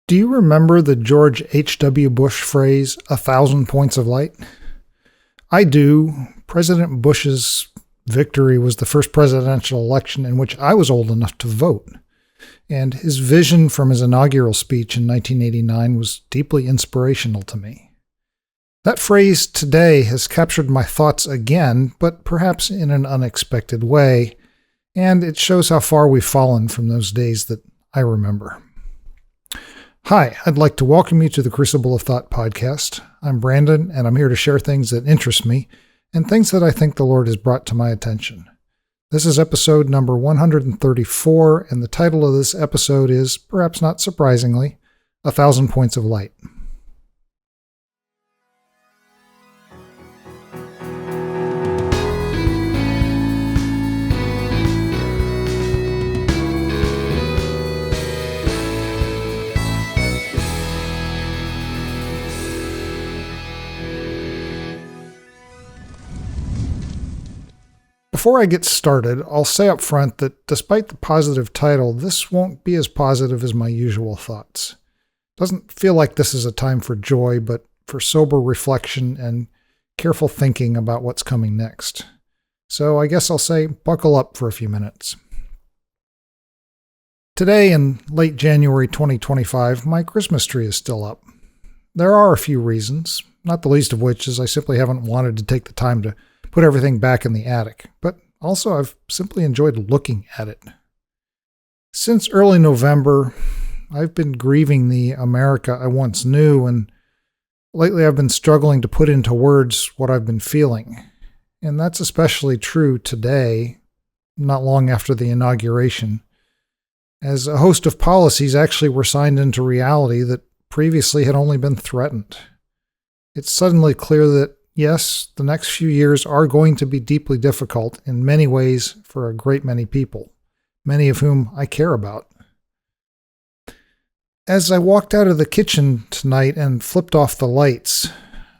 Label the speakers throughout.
Speaker 1: Do you remember the George H.W. Bush phrase, 1,000 points of light? I do. President Bush's victory was the first presidential election in which I was old enough to vote. And his vision from his inaugural speech in 1989 was deeply inspirational to me. That phrase today has captured my thoughts again, but perhaps in an unexpected way, and it shows how far we've fallen from those days that I remember. Hi, I'd like to welcome you to the Crucible of Thought podcast. I'm Brandon, and I'm here to share things that interest me and things that I think the Lord has brought to my attention. This is episode number 134, and the title of this episode is, perhaps not surprisingly, 1,000 Points of Light. Before I get started, I'll say up front that despite the positive title, this won't be as positive as my usual thoughts. Doesn't feel like this is a time for joy, but for sober reflection and careful thinking about what's coming next. So I guess I'll say buckle up for a few minutes. Today, in late January 2025, my Christmas tree is still up. There are a few reasons, not the least of which is I simply haven't wanted to take the time to put everything back in the attic, but also I've simply enjoyed looking at it. Since early November, I've been grieving the America I once knew, and lately I've been struggling to put into words what I've been feeling. And that's especially true today, not long after the inauguration, as a host of policies actually were signed into reality that previously had only been threatened. It's suddenly clear that yes, the next few years are going to be deeply difficult in many ways for a great many people, many of whom I care about. As I walked out of the kitchen tonight and flipped off the lights,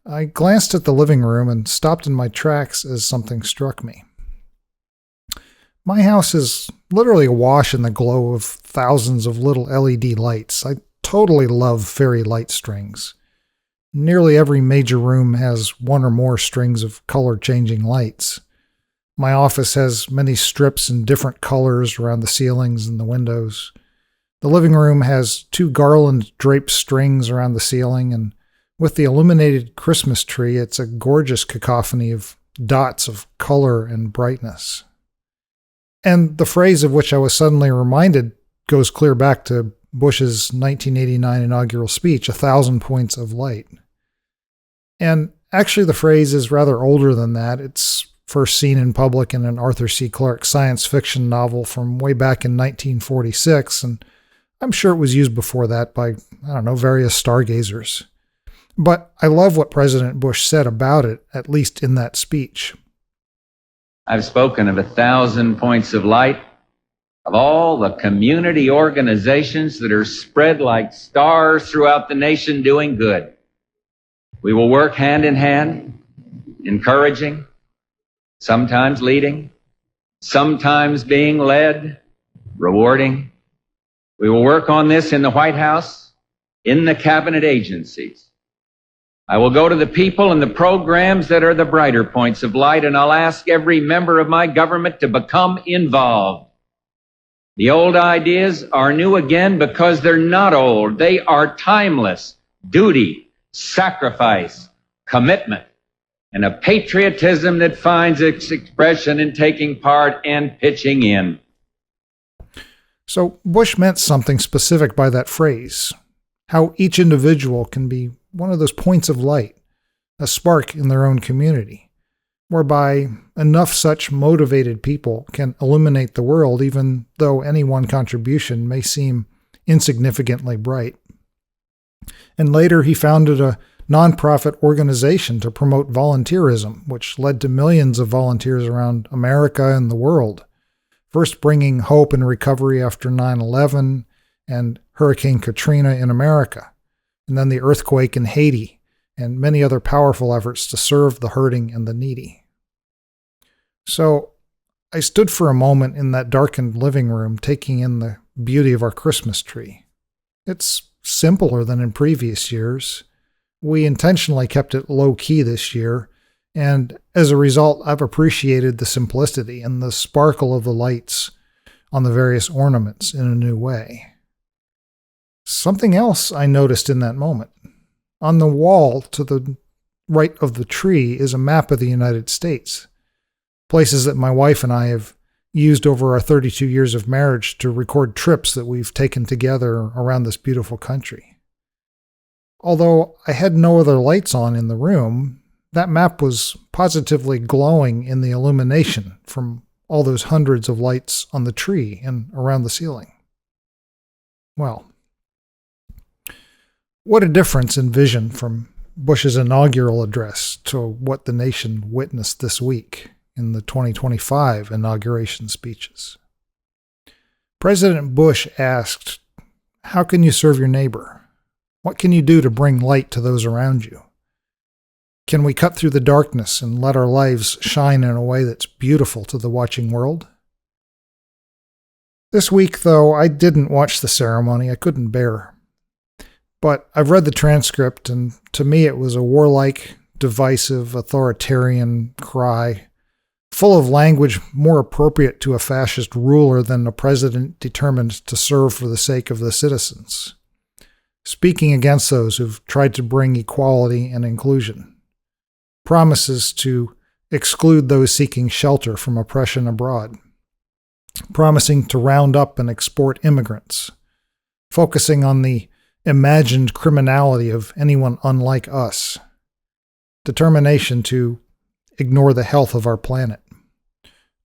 Speaker 1: I glanced at the living room and stopped in my tracks as something struck me. My house is literally awash in the glow of thousands of little LED lights. I totally love fairy light strings. Nearly every major room has one or more strings of color-changing lights. My office has many strips in different colors around the ceilings and the windows. The living room has 2 garland-draped strings around the ceiling, and with the illuminated Christmas tree, it's a gorgeous cacophony of dots of color and brightness. And the phrase of which I was suddenly reminded goes clear back to Bush's 1989 inaugural speech, 1,000 points of light. And actually the phrase is rather older than that. It's first seen in public in an Arthur C. Clarke science fiction novel from way back in 1946, and I'm sure it was used before that by, various stargazers. But I love what President Bush said about it, at least in that speech.
Speaker 2: I've spoken of 1,000 points of light, of all the community organizations that are spread like stars throughout the nation doing good. We will work hand in hand, encouraging, sometimes leading, sometimes being led, rewarding. We will work on this in the White House, in the cabinet agencies. I will go to the people and the programs that are the brighter points of light, and I'll ask every member of my government to become involved. The old ideas are new again because they're not old. They are timeless. Duty, sacrifice, commitment, and a patriotism that finds its expression in taking part and pitching in.
Speaker 1: So Bush meant something specific by that phrase, how each individual can be one of those points of light, a spark in their own community, whereby enough such motivated people can illuminate the world even though any one contribution may seem insignificantly bright. And later he founded a nonprofit organization to promote volunteerism, which led to millions of volunteers around America and the world, first bringing hope and recovery after 9/11 and Hurricane Katrina in America, and then the earthquake in Haiti, and many other powerful efforts to serve the hurting and the needy. So I stood for a moment in that darkened living room, taking in the beauty of our Christmas tree. It's simpler than in previous years. We intentionally kept it low-key this year, and as a result, I've appreciated the simplicity and the sparkle of the lights on the various ornaments in a new way. Something else I noticed in that moment. On the wall to the right of the tree is a map of the United States, places that my wife and I have used over our 32 years of marriage to record trips that we've taken together around this beautiful country. Although I had no other lights on in the room, that map was positively glowing in the illumination from all those hundreds of lights on the tree and around the ceiling. Well, what a difference in vision from Bush's inaugural address to what the nation witnessed this week in the 2025 inauguration speeches. President Bush asked, "How can you serve your neighbor? What can you do to bring light to those around you? Can we cut through the darkness and let our lives shine in a way that's beautiful to the watching world?" This week, though, I didn't watch the ceremony. I couldn't bear. But I've read the transcript, and to me it was a warlike, divisive, authoritarian cry, full of language more appropriate to a fascist ruler than a president determined to serve for the sake of the citizens, speaking against those who've tried to bring equality and inclusion, promises to exclude those seeking shelter from oppression abroad, promising to round up and export immigrants, focusing on the imagined criminality of anyone unlike us, determination to ignore the health of our planet,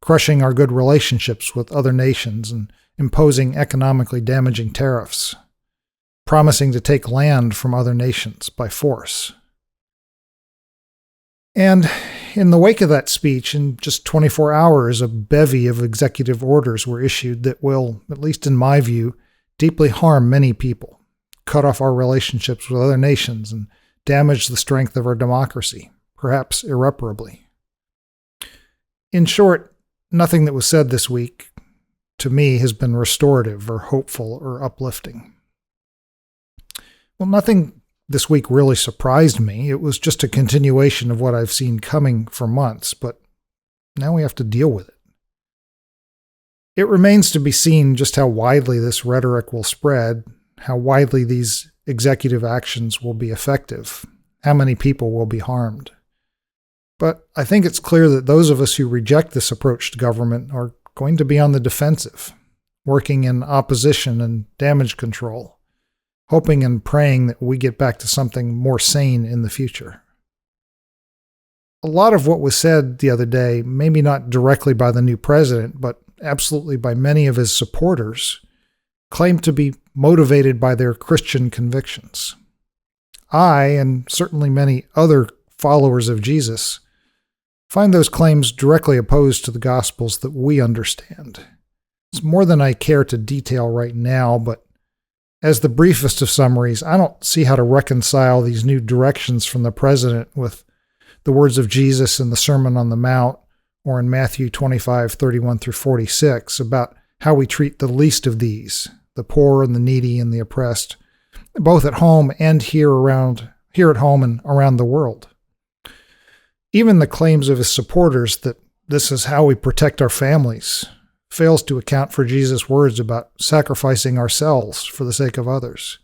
Speaker 1: crushing our good relationships with other nations and imposing economically damaging tariffs, promising to take land from other nations by force. And in the wake of that speech, in just 24 hours, a bevy of executive orders were issued that will, at least in my view, deeply harm many people, cut off our relationships with other nations, and damage the strength of our democracy, perhaps irreparably. In short, nothing that was said this week, to me, has been restorative or hopeful or uplifting. Well, nothing this week really surprised me. It was just a continuation of what I've seen coming for months, but now we have to deal with it. It remains to be seen just how widely this rhetoric will spread, how widely these executive actions will be effective, how many people will be harmed. But I think it's clear that those of us who reject this approach to government are going to be on the defensive, working in opposition and damage control, hoping and praying that we get back to something more sane in the future. A lot of what was said the other day, maybe not directly by the new president, but absolutely by many of his supporters, claimed to be motivated by their Christian convictions. I, and certainly many other followers of Jesus, find those claims directly opposed to the Gospels that we understand. It's more than I care to detail right now, but as the briefest of summaries, I don't see how to reconcile these new directions from the president with the words of Jesus in the Sermon on the Mount or in Matthew 25:31-46 about how we treat the least of these, the poor and the needy and the oppressed, both at home and here at home and around the world. Even the claims of his supporters that this is how we protect our families fails to account for Jesus' words about sacrificing ourselves for the sake of others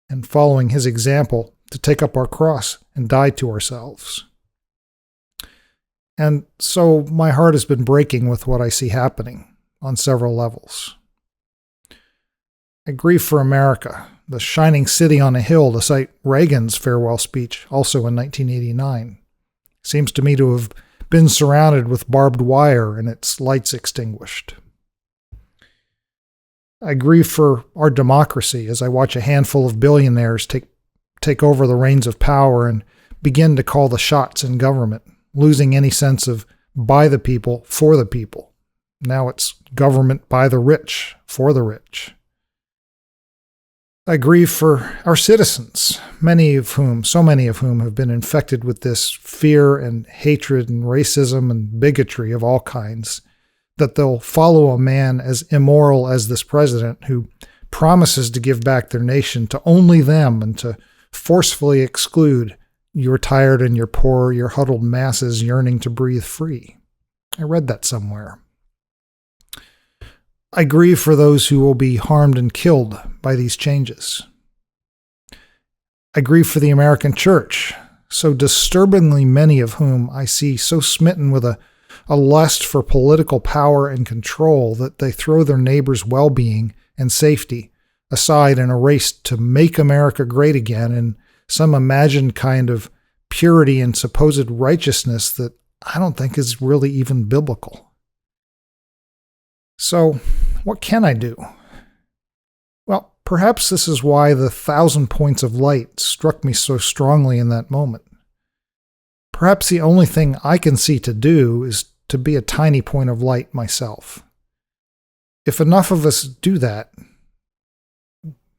Speaker 1: and following his example to take up our cross and die to ourselves. And so my heart has been breaking with what I see happening on several levels. I grieve for America, the shining city on a hill, to cite Reagan's farewell speech, also in 1989. Seems to me to have been surrounded with barbed wire and its lights extinguished. I grieve for our democracy as I watch a handful of billionaires take over the reins of power and begin to call the shots in government, losing any sense of by the people, for the people. Now it's government by the rich, for the rich. I grieve for our citizens, so many of whom have been infected with this fear and hatred and racism and bigotry of all kinds, that they'll follow a man as immoral as this president who promises to give back their nation to only them and to forcefully exclude your tired and your poor, your huddled masses yearning to breathe free. I read that somewhere. I grieve for those who will be harmed and killed by these changes. I grieve for the American church, so disturbingly many of whom I see so smitten with a lust for political power and control that they throw their neighbors' well-being and safety aside in a race to make America great again in some imagined kind of purity and supposed righteousness that I don't think is really even biblical. So, what can I do? Well, perhaps this is why the 1,000 points of light struck me so strongly in that moment. Perhaps the only thing I can see to do is to be a tiny point of light myself. If enough of us do that,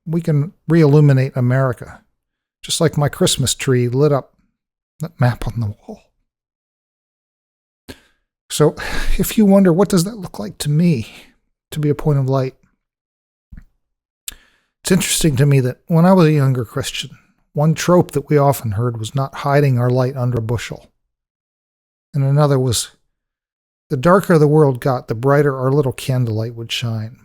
Speaker 1: we can re-illuminate America, just like my Christmas tree lit up that map on the wall. So, if you wonder, what does that look like to me, to be a point of light? It's interesting to me that when I was a younger Christian, one trope that we often heard was not hiding our light under a bushel. And another was, the darker the world got, the brighter our little candlelight would shine.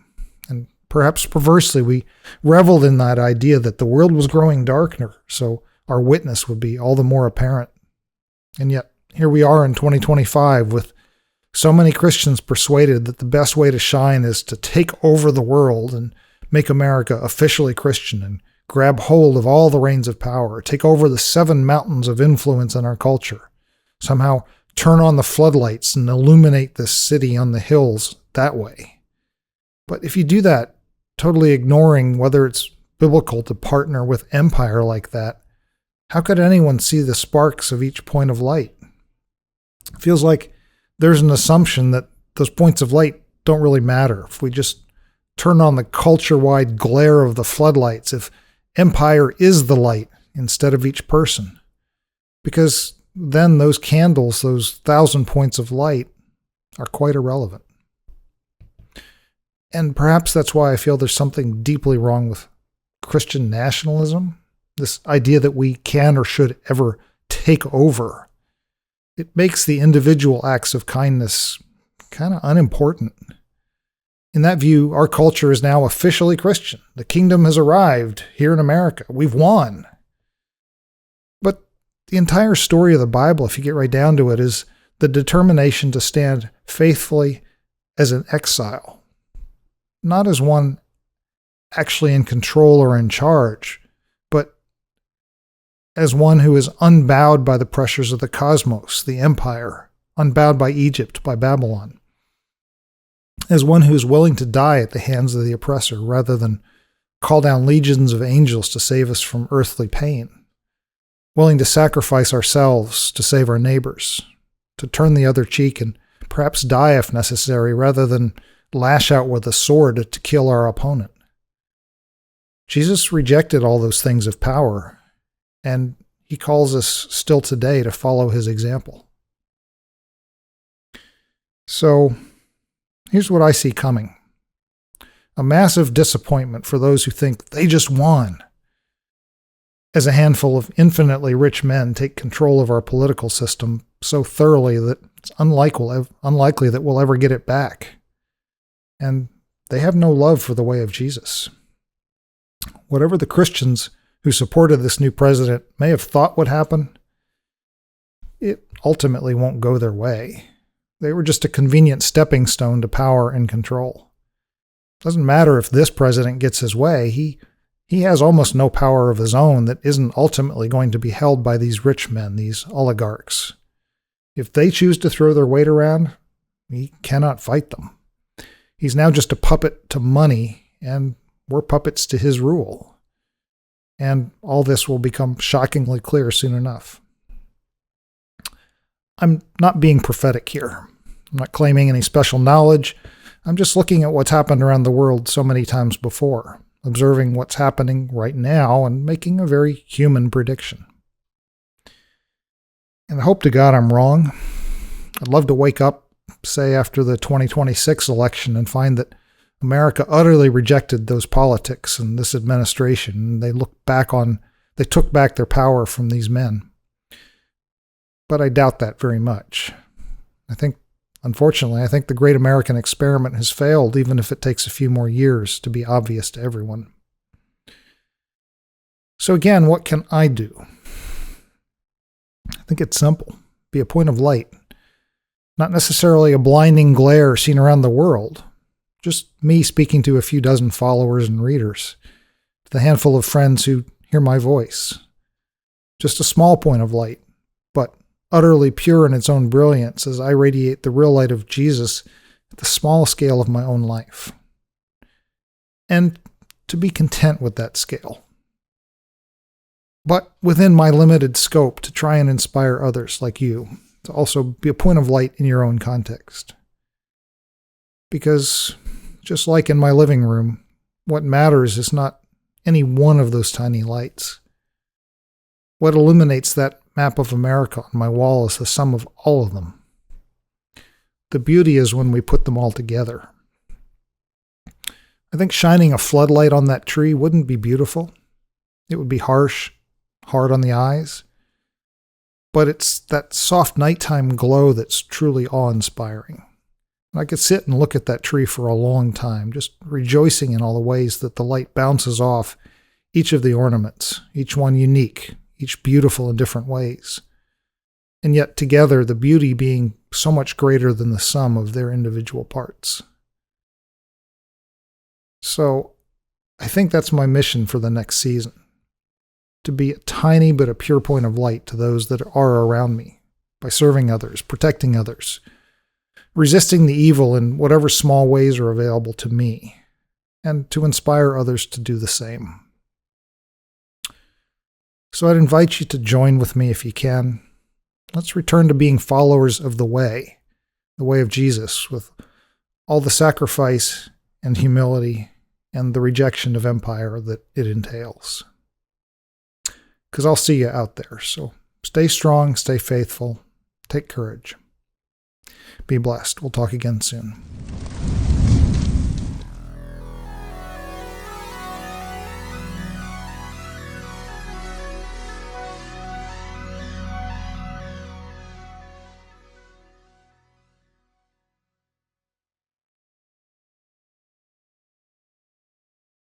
Speaker 1: And perhaps perversely, we reveled in that idea that the world was growing darker, so our witness would be all the more apparent. And yet, here we are in 2025 with so many Christians persuaded that the best way to shine is to take over the world and make America officially Christian and grab hold of all the reins of power, take over the 7 mountains of influence in our culture, somehow turn on the floodlights and illuminate this city on the hills that way. But if you do that, totally ignoring whether it's biblical to partner with empire like that, how could anyone see the sparks of each point of light? It feels like there's an assumption that those points of light don't really matter. If we just turn on the culture-wide glare of the floodlights, if empire is the light instead of each person, because then those candles, those 1,000 points of light, are quite irrelevant. And perhaps that's why I feel there's something deeply wrong with Christian nationalism, this idea that we can or should ever take over. It makes the individual acts of kindness kind of unimportant. In that view, our culture is now officially Christian. The kingdom has arrived here in America. We've won. But the entire story of the Bible, if you get right down to it, is the determination to stand faithfully as an exile, not as one actually in control or in charge, but as one who is unbowed by the pressures of the cosmos, the empire, unbowed by Egypt, by Babylon, as one who is willing to die at the hands of the oppressor rather than call down legions of angels to save us from earthly pain, willing to sacrifice ourselves to save our neighbors, to turn the other cheek and perhaps die if necessary rather than lash out with a sword to kill our opponent. Jesus rejected all those things of power, and he calls us still today to follow his example. So, here's what I see coming. A massive disappointment for those who think they just won, as a handful of infinitely rich men take control of our political system so thoroughly that it's unlikely that we'll ever get it back. And they have no love for the way of Jesus. Whatever the Christians who supported this new president may have thought would happen, it ultimately won't go their way. They were just a convenient stepping stone to power and control. It doesn't matter if this president gets his way. He has almost no power of his own that isn't ultimately going to be held by these rich men, these oligarchs. If they choose to throw their weight around, he cannot fight them. He's now just a puppet to money, and we're puppets to his rule. And all this will become shockingly clear soon enough. I'm not being prophetic here. I'm not claiming any special knowledge. I'm just looking at what's happened around the world so many times before, observing what's happening right now and making a very human prediction. And I hope to God I'm wrong. I'd love to wake up, say after the 2026 election, and find that America utterly rejected those politics and this administration, and they took back their power from these men. But I doubt that very much. Unfortunately, I think the great American experiment has failed, even if it takes a few more years to be obvious to everyone. So again, what can I do? I think it's simple. Be a point of light. Not necessarily a blinding glare seen around the world. Just me speaking to a few dozen followers and readers. To the handful of friends who hear my voice. Just a small point of light, but utterly pure in its own brilliance as I radiate the real light of Jesus at the small scale of my own life. And to be content with that scale. But within my limited scope, to try and inspire others like you, to also be a point of light in your own context. Because, just like in my living room, what matters is not any one of those tiny lights. What illuminates that map of America on my wall is the sum of all of them. The beauty is when we put them all together. I think shining a floodlight on that tree wouldn't be beautiful. It would be harsh, hard on the eyes. But it's that soft nighttime glow that's truly awe-inspiring. I could sit and look at that tree for a long time, just rejoicing in all the ways that the light bounces off each of the ornaments, each one unique, each beautiful in different ways. And yet together, the beauty being so much greater than the sum of their individual parts. So, I think that's my mission for the next season. To be a tiny but a pure point of light to those that are around me, by serving others, protecting others, resisting the evil in whatever small ways are available to me, and to inspire others to do the same. So I'd invite you to join with me if you can. Let's return to being followers of the way of Jesus, with all the sacrifice and humility and the rejection of empire that it entails. Because I'll see you out there. So stay strong, stay faithful, take courage. Be blessed. We'll talk again soon.